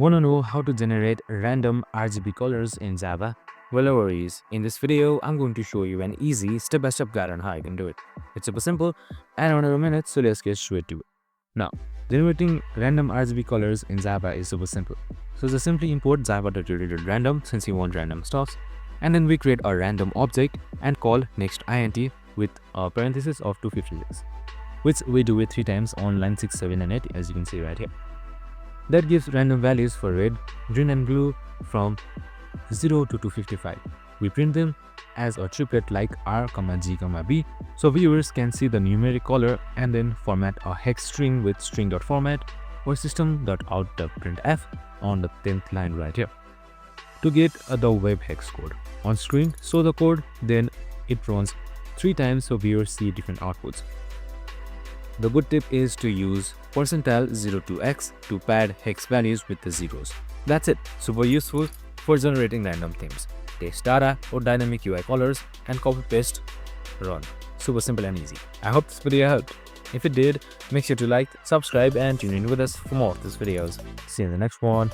Want to know how to generate random RGB colors in Java? Well, no worries. In this video, I'm going to show you an easy step-by-step guide on how you can do it. It's super simple and under a minute, so let's get straight to it. Now, generating random RGB colors in Java is super simple. So just simply import java.random since you want random stuff, and then we create a random object and call next int with a parenthesis of 256, which we do it 3 times on line 6, 7, and 8, as you can see right here. That gives random values for red, green, and blue from 0 to 255. We print them as a triplet like R, G, B, so viewers can see the numeric color and then format a hex string with string.format or system.out.printf on the 10th line right here. To get the web hex code on screen, show the code, then it runs 3 times so viewers see different outputs. The good tip is to use %02x to pad hex values with the zeros. That's it, super useful for generating random themes, text data or dynamic UI colors, and copy paste, run. Super simple and easy. I hope this video helped. If it did, make sure to like, subscribe, and tune in with us for more of these videos. See you in the next one.